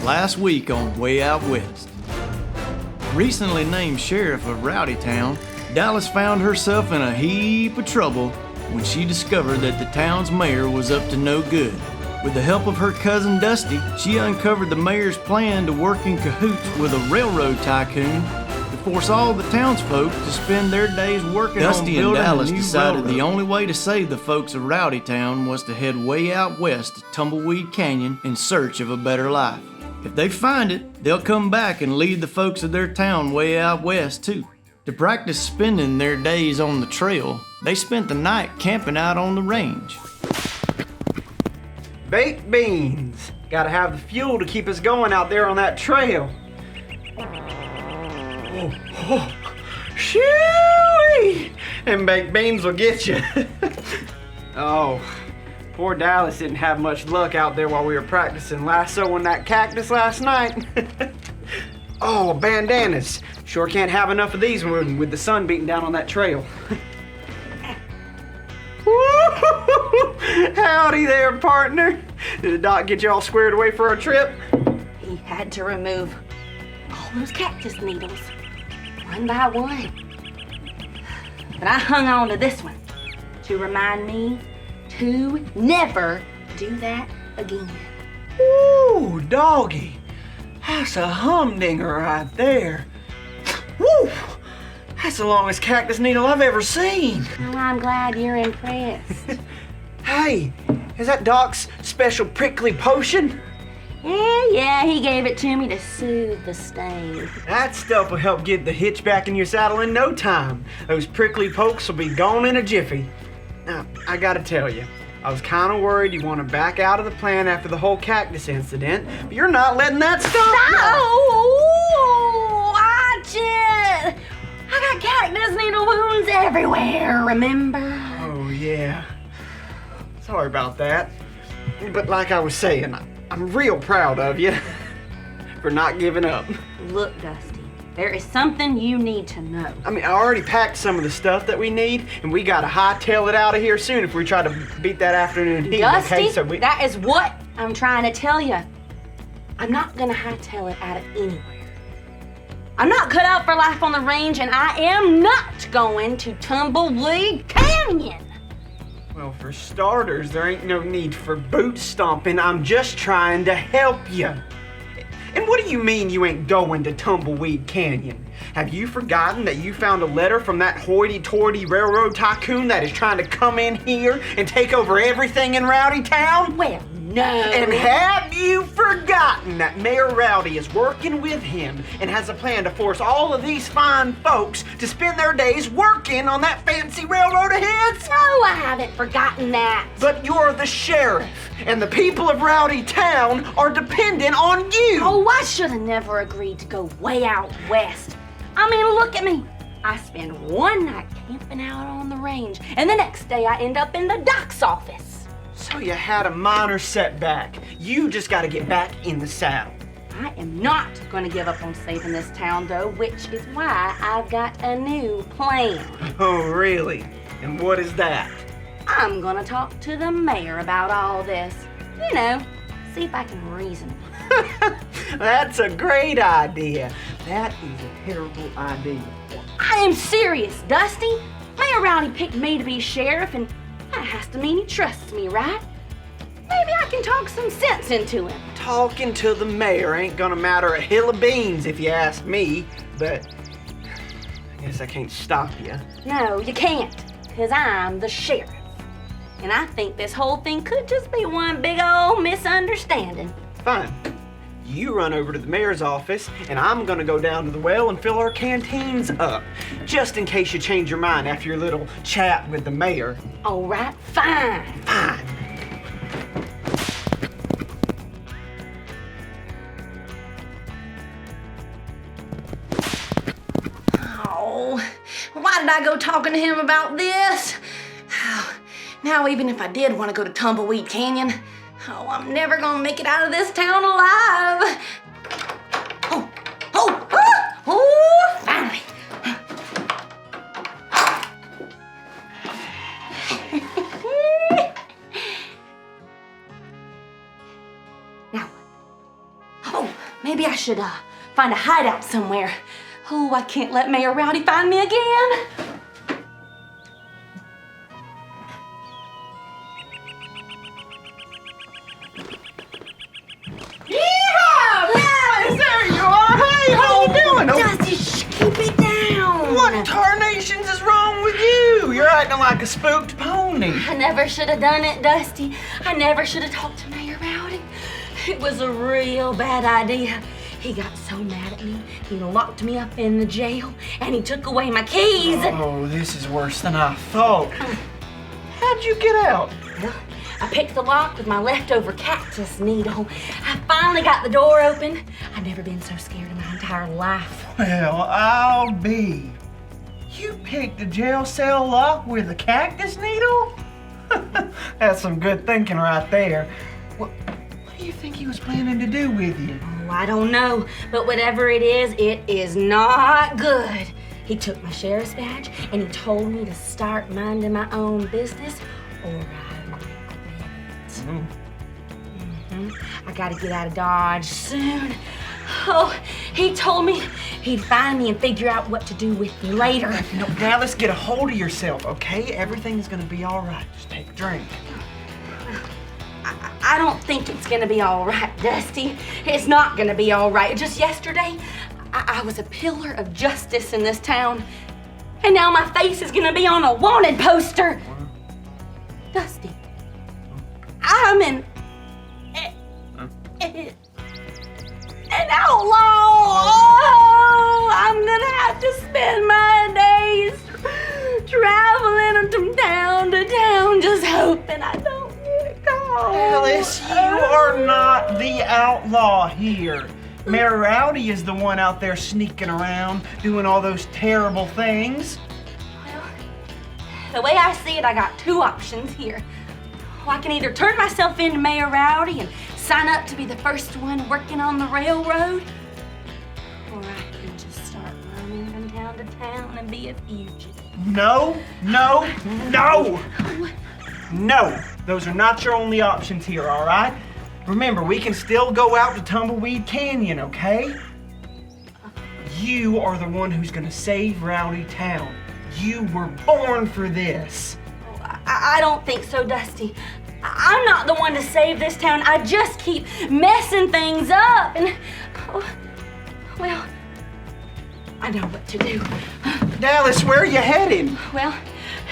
last week on Way Out West. Recently named sheriff of Rowdytown, Dallas found herself in a heap of trouble when she discovered that the town's mayor was up to no good. With the help of her cousin Dusty, she uncovered the mayor's plan to work in cahoots with a railroad tycoon to force all the townsfolk to spend their days working on building a new railroad. Dusty and Dallas decided the only way to save the folks of Rowdytown was to head way out west to Tumbleweed Canyon in search of a better life. If they find it, they'll come back and lead the folks of their town way out west too. To practice spending their days on the trail, they spent the night camping out on the range. Baked beans. Gotta have the fuel to keep us going out there on that trail. Shoo-wee! And baked beans will get you. Oh, poor Dallas didn't have much luck out there while we were practicing lassoing that cactus last night. Oh, bandanas. Sure can't have enough of these with the sun beating down on that trail. Howdy there, partner. Did the doc get you all squared away for our trip? He had to remove all those cactus needles, one by one. But I hung on to this one to remind me to never do that again. Ooh, doggy. That's a humdinger right there. Woo! That's the longest cactus needle I've ever seen. Well, I'm glad you're impressed. Hey, is that Doc's special prickly potion? Yeah, he gave it to me to soothe the sting. That stuff will help get the hitch back in your saddle in no time. Those prickly pokes will be gone in a jiffy. Now, I gotta tell you, I was kind of worried you want to back out of the plan after the whole cactus incident, but you're not letting that stop you. Oh, watch it! I got cactus needle wounds everywhere, remember? Oh, yeah. Sorry about that. But like I was saying, I'm real proud of you for not giving up. Look, Dusty, there is something you need to know. I mean, I already packed some of the stuff that we need, and we gotta hightail it out of here soon if we try to beat that afternoon heat. Dusty, okay? So that is what I'm trying to tell you. I'm not gonna hightail it out of anywhere. I'm not cut out for life on the range, and I am not going to Tumbleweed Canyon. Well, for starters, there ain't no need for boot stomping. I'm just trying to help you. And what do you mean you ain't going to Tumbleweed Canyon? Have you forgotten that you found a letter from that hoity-toity railroad tycoon that is trying to come in here and take over everything in Rowdytown? Well, no. And have you forgotten that Mayor Rowdy is working with him and has a plan to force all of these fine folks to spend their days working on that fancy railroad ahead? No, I haven't forgotten that. But you're the sheriff, and the people of Rowdytown are dependent on you. Oh, I should have never agreed to go way out west. I mean, look at me. I spend one night camping out on the range, and the next day I end up in the doc's office. So you had a minor setback. You just gotta get back in the saddle. I am not going to give up on saving this town, though, which is why I've got a new plan. Oh, really? And what is that? I'm going to talk to the mayor about all this. You know, see if I can reason with him. That's a great idea. That is a terrible idea. I am serious, Dusty. Mayor Rowdy picked me to be sheriff, and that has to mean he trusts me, right? Maybe I can talk some sense into him. Talking to the mayor ain't gonna matter a hill of beans if you ask me, but I guess I can't stop you. No, you can't, because I'm the sheriff. And I think this whole thing could just be one big old misunderstanding. Fine. You run over to the mayor's office, and I'm gonna go down to the well and fill our canteens up, just in case you change your mind after your little chat with the mayor. All right, fine. Fine. Oh, why did I go talking to him about this? Now, even if I did want to go to Tumbleweed Canyon, I'm never gonna make it out of this town alive. Finally. Now, should find a hideout somewhere. Oh, I can't let Mayor Rowdy find me again. Yes, there you are. Hey, how you doing? Dusty, shh, keep it down. What tarnations is wrong with you? You're acting like a spooked pony. I never should have done it, Dusty. I never should have talked to Mayor Rowdy. It was a real bad idea. He got so mad at me, he locked me up in the jail, and he took away my keys. Oh, this is worse than I thought. How'd you get out? Well, I picked the lock with my leftover cactus needle. I finally got the door open. I've never been so scared in my entire life. Well, I'll be. You picked a jail cell lock with a cactus needle? That's some good thinking right there. What do you think he was planning to do with you? Oh, I don't know, but whatever it is not good. He took my sheriff's badge and he told me to start minding my own business or I would quit. I gotta get out of Dodge soon. Oh, he told me he'd find me and figure out what to do with me later. No, now let's get a hold of yourself, okay? Everything's gonna be all right. Just take a drink. I don't think it's gonna be all right, Dusty. It's not gonna be all right. Just yesterday, I was a pillar of justice in this town, and now my face is gonna be on a wanted poster. Dusty, I'm an outlaw. Oh, I'm gonna have to spend my days traveling from town to town, just hoping I don't get caught. Alice, you are not the outlaw here. Mayor Rowdy is the one out there sneaking around, doing all those terrible things. Well, the way I see it, I got two options here. Well, I can either turn myself into Mayor Rowdy and sign up to be the first one working on the railroad, or I can just start running from town to town and be a fugitive. No, no, no! No, those are not your only options here, all right? Remember, we can still go out to Tumbleweed Canyon, okay? You are the one who's gonna save Rowdy Town. You were born for this. I don't think so, Dusty. I'm not the one to save this town. I just keep messing things up. And, well, I know what to do. Dallas, where are you heading? Well,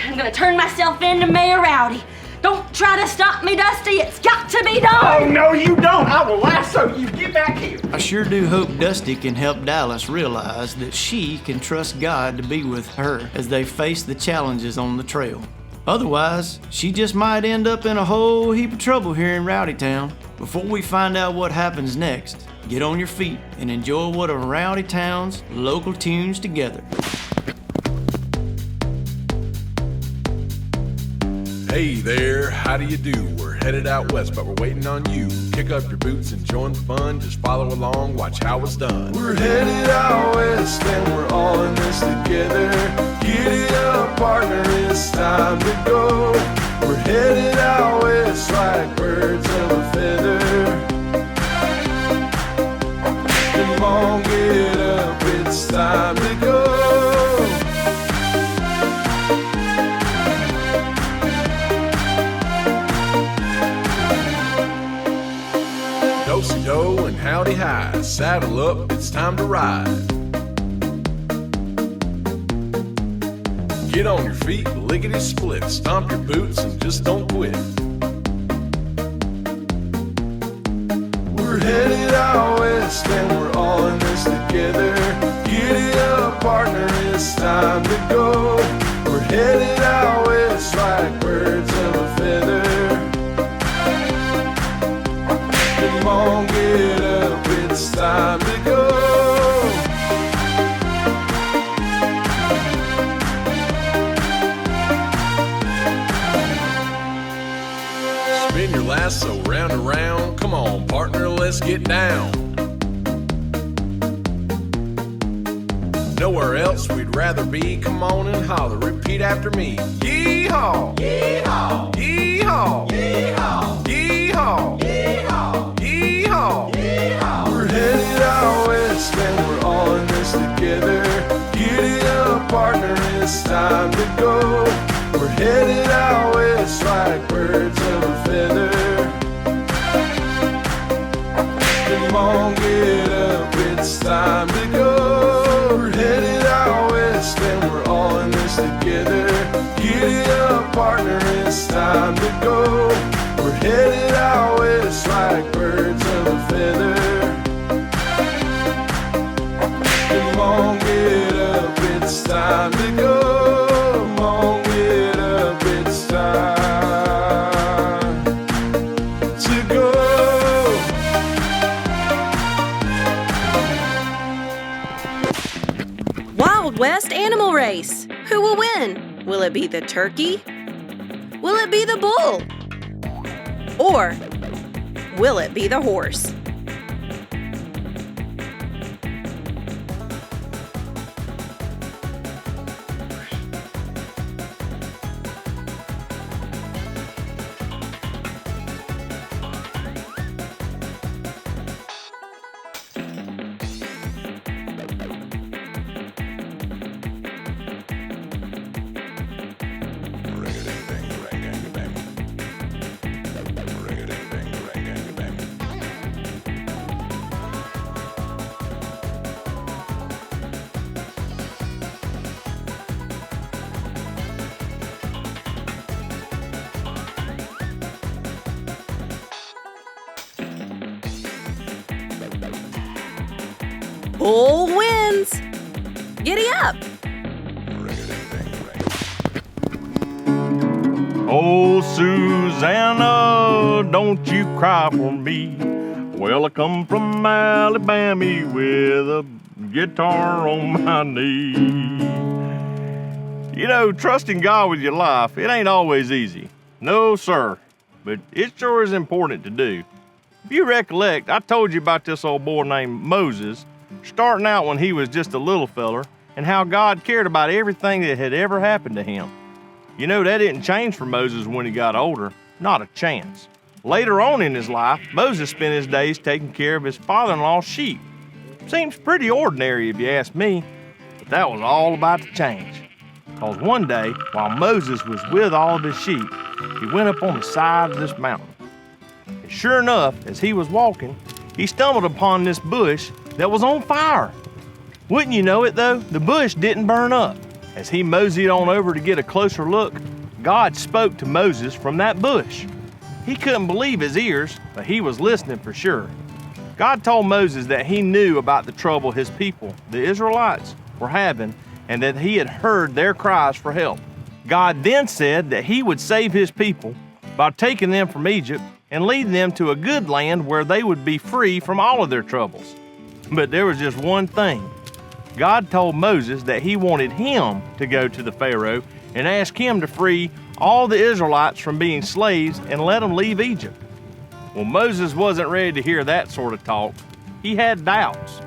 I'm gonna turn myself into Mayor Rowdy. Don't try to stop me, Dusty. It's got to be done. Oh, no, you don't. I will lasso you. Get back here. I sure do hope Dusty can help Dallas realize that she can trust God to be with her as they face the challenges on the trail. Otherwise, she just might end up in a whole heap of trouble here in Rowdy Town. Before we find out what happens next, get on your feet and enjoy one of Rowdy Town's local tunes together. Hey there, how do you do? We're headed out west, but we're waiting on you. Kick up your boots and join the fun. Just follow along, watch how it's done. We're headed out west, and we're all in this together. Giddy up, partner, it's time to go. We're headed out west like birds of a feather. Come on, get up, it's time to go. Do-si-do and howdy hi, saddle up, it's time to ride. Get on your feet, lickety-split, stomp your boots and just don't quit. We're headed out west and we're all in this together. Giddy up, partner, it's time to go. We're headed out west like birds of a feather. Come on, get up, it's time to go. Spin your lasso round and round. Come on, partner, let's get down. Nowhere else we'd rather be. Come on and holler, repeat after me. Yee-haw! Yee-haw! Yee-haw! Yee-haw! Yee-haw! Yee-haw! Yee-haw! Yeehaw! We're headed out west and we're all in this together. Giddy up, partner, it's time to go. We're headed out west like birds of a feather. Come on, get up, it's time to go. We're headed out west and we're all in this together. Giddy up, partner, it's time to go. We're headed out west like birds of a feather. Come on, get up, it's time to go. Come on, get up, it's time to go. Wild West Animal Race. Who will win? Will it be the turkey? Will it be the bull? Or will it be the horse? Bull wins! Giddy up! Oh, Susanna, don't you cry for me. Well, I come from Alabama with a guitar on my knee. You know, trusting God with your life, it ain't always easy. No, sir. But it sure is important to do. If you recollect, I told you about this old boy named Moses, starting out when he was just a little feller, and how God cared about everything that had ever happened to him. You know, that didn't change for Moses when he got older, not a chance. Later on in his life, Moses spent his days taking care of his father-in-law's sheep. Seems pretty ordinary if you ask me, but that was all about to change. Because one day, while Moses was with all of his sheep, he went up on the side of this mountain. And sure enough, as he was walking, he stumbled upon this bush that was on fire. Wouldn't you know it though, the bush didn't burn up. As he moseyed on over to get a closer look, God spoke to Moses from that bush. He couldn't believe his ears, but he was listening for sure. God told Moses that he knew about the trouble his people, the Israelites, were having, and that he had heard their cries for help. God then said that he would save his people by taking them from Egypt and leading them to a good land where they would be free from all of their troubles. But there was just one thing. God told Moses that he wanted him to go to the Pharaoh and ask him to free all the Israelites from being slaves and let them leave Egypt. Well, Moses wasn't ready to hear that sort of talk. He had doubts.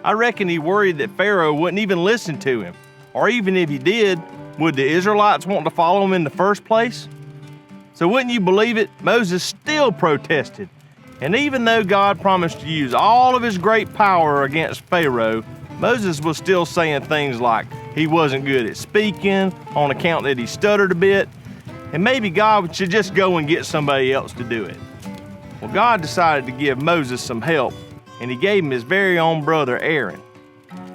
I reckon he worried that Pharaoh wouldn't even listen to him, or even if he did, would the Israelites want to follow him in the first place? So wouldn't you believe it, Moses still protested. And even though God promised to use all of his great power against Pharaoh, Moses was still saying things like he wasn't good at speaking on account that he stuttered a bit, and maybe God should just go and get somebody else to do it. Well, God decided to give Moses some help, and he gave him his very own brother Aaron.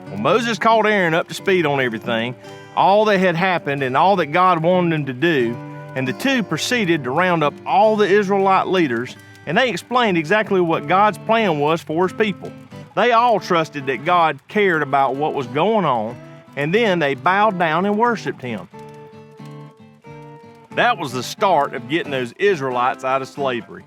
Well, Moses called Aaron up to speed on everything, all that had happened and all that God wanted him to do, and the two proceeded to round up all the Israelite leaders, and they explained exactly what God's plan was for his people. They all trusted that God cared about what was going on, and then they bowed down and worshiped him. That was the start of getting those Israelites out of slavery.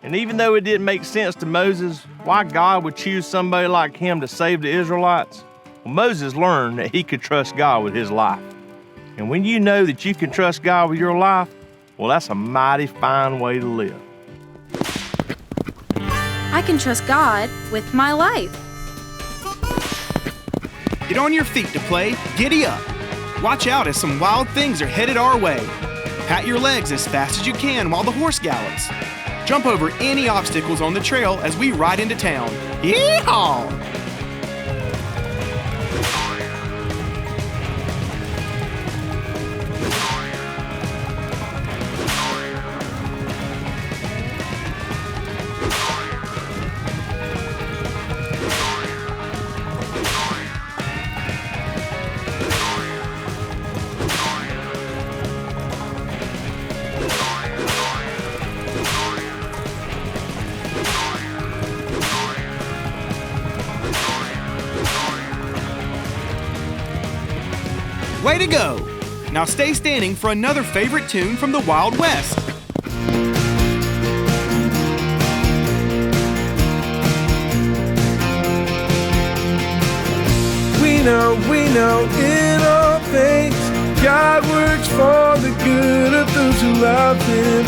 And even though it didn't make sense to Moses why God would choose somebody like him to save the Israelites, well, Moses learned that he could trust God with his life. And when you know that you can trust God with your life, well, that's a mighty fine way to live. I can trust God with my life. Get on your feet to play, giddy up. Watch out as some wild things are headed our way. Pat your legs as fast as you can while the horse gallops. jump over any obstacles on the trail as we ride into town. Yeehaw! Way to go! Now stay standing for another favorite tune from the Wild West. We know in all things God works for the good of those who love Him.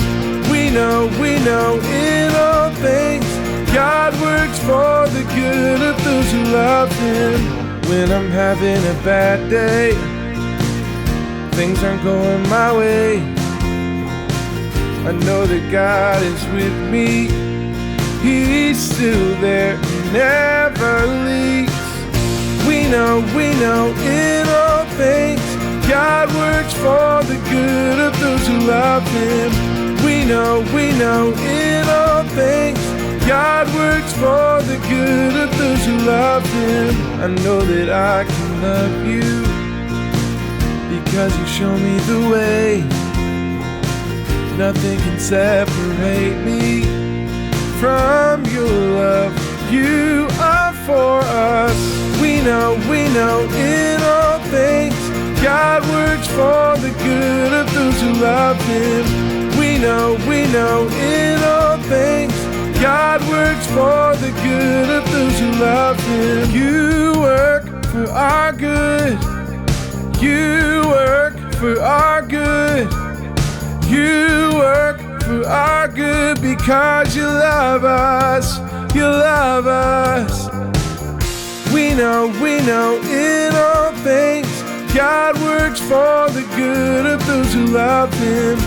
We know in all things God works for the good of those who love Him. When I'm having a bad day, things aren't going my way, I know that God is with me. He's still there, He never leaves. We know in all things God works for the good of those who love Him. We know in all things God works for the good of those who love Him. I know that I can love You because You show me the way. Nothing can separate me from Your love. You are for us. We know in all things God works for the good of those who love Him. We know in all things God works for the good of those who love Him. You work for our good. You work for our good. You work for our good because You love us. You love us. We know in all things God works for the good of those who love Him.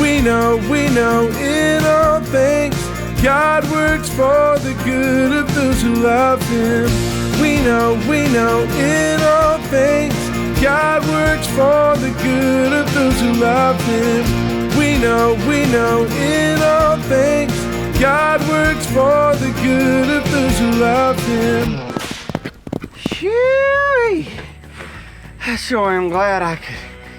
We know in all things God works for the good of those who love Him. We know in all things God works for the good of those who love Him. We know in all things God works for the good of those who love Him. Phew! I sure am glad I could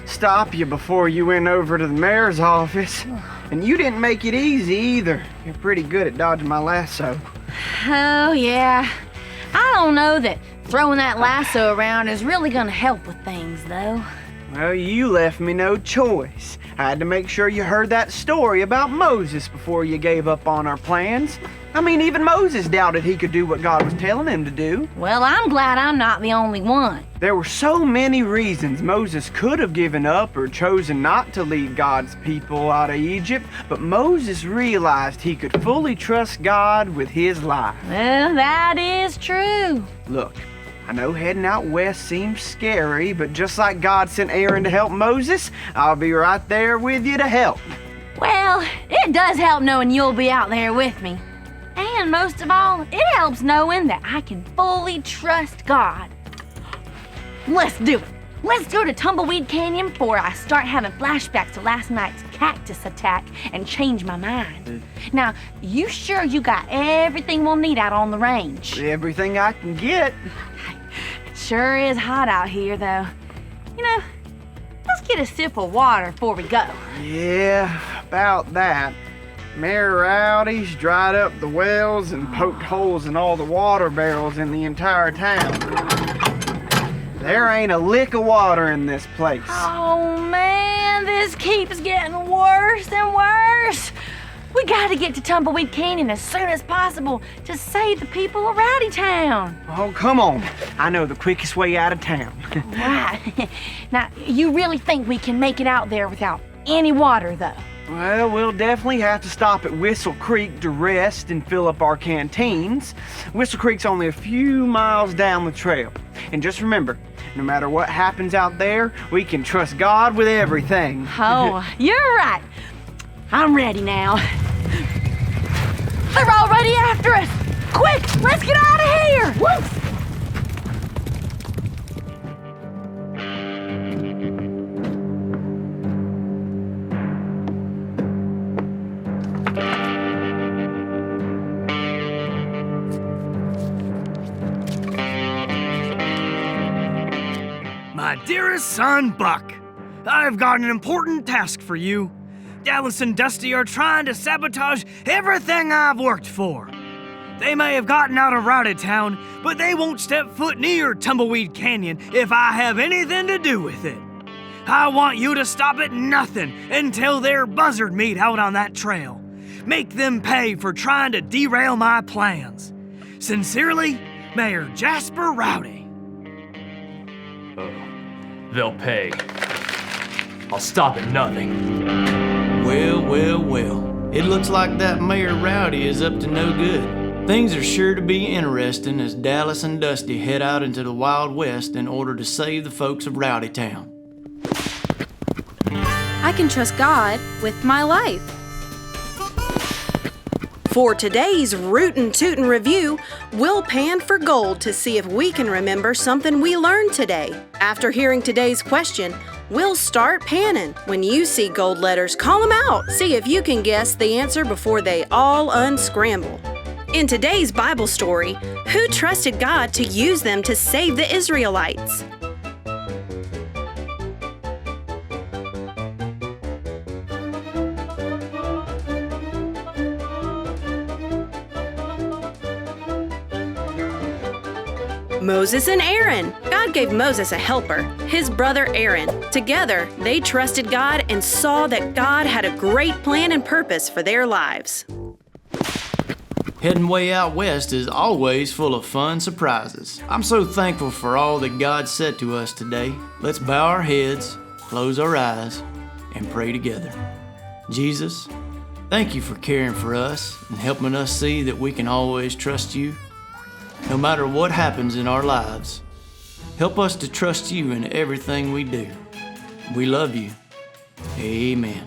stop you before you went over to the mayor's office. And you didn't make it easy either. You're pretty good at dodging my lasso. Oh, yeah. I don't know that throwing that lasso around is really gonna help with things, though. Well, you left me no choice. I had to make sure you heard that story about Moses before you gave up on our plans. I mean, even Moses doubted he could do what God was telling him to do. Well, I'm glad I'm not the only one. There were so many reasons Moses could have given up or chosen not to lead God's people out of Egypt, but Moses realized he could fully trust God with his life. Well, that is true. Look, I know heading out west seems scary, but just like God sent Aaron to help Moses, I'll be right there with you to help. Well, it does help knowing you'll be out there with me. And most of all, it helps knowing that I can fully trust God. Let's do it. Let's go to Tumbleweed Canyon before I start having flashbacks to last night's cactus attack and change my mind. Now, you sure you got everything we'll need out on the range? Everything I can get. It sure is hot out here, though. You know, let's get a sip of water before we go. Yeah, about that. Mayor Rowdy's dried up the wells and poked holes in all the water barrels in the entire town. There ain't a lick of water in this place. Oh man, this keeps getting worse and worse. We gotta get to Tumbleweed Canyon as soon as possible to save the people of Rowdy Town. Oh, come on. I know the quickest way out of town. Right. Now, you really think we can make it out there without any water, though? Well, we'll definitely have to stop at Whistle Creek to rest and fill up our canteens. Whistle Creek's only a few miles down the trail. And just remember, no matter what happens out there, we can trust God with everything. Oh, you're right. I'm ready now. They're already after us! Quick, let's get out of here! Woo! My dearest son, Buck, I've got an important task for you. Dallas and Dusty are trying to sabotage everything I've worked for. They may have gotten out of Rowdy Town, but they won't step foot near Tumbleweed Canyon if I have anything to do with it. I want you to stop at nothing until their buzzard meet out on that trail. Make them pay for trying to derail my plans. Sincerely, Mayor Jasper Rowdy. They'll pay. I'll stop at nothing. Well, well, well. It looks like that Mayor Rowdy is up to no good. Things are sure to be interesting as Dallas and Dusty head out into the Wild West in order to save the folks of Rowdy Town. I can trust God with my life. For today's Rootin' Tootin' Review, we'll pan for gold to see if we can remember something we learned today. After hearing today's question, we'll start panning. When you see gold letters, call them out. See if you can guess the answer before they all unscramble. In today's Bible story, who trusted God to use them to save the Israelites? Moses and Aaron. God gave Moses a helper, his brother Aaron. Together, they trusted God and saw that God had a great plan and purpose for their lives. Heading way out west is always full of fun surprises. I'm so thankful for all that God said to us today. Let's bow our heads, close our eyes, and pray together. Jesus, thank you for caring for us and helping us see that we can always trust you. No matter what happens in our lives, help us to trust you in everything we do. We love you. Amen.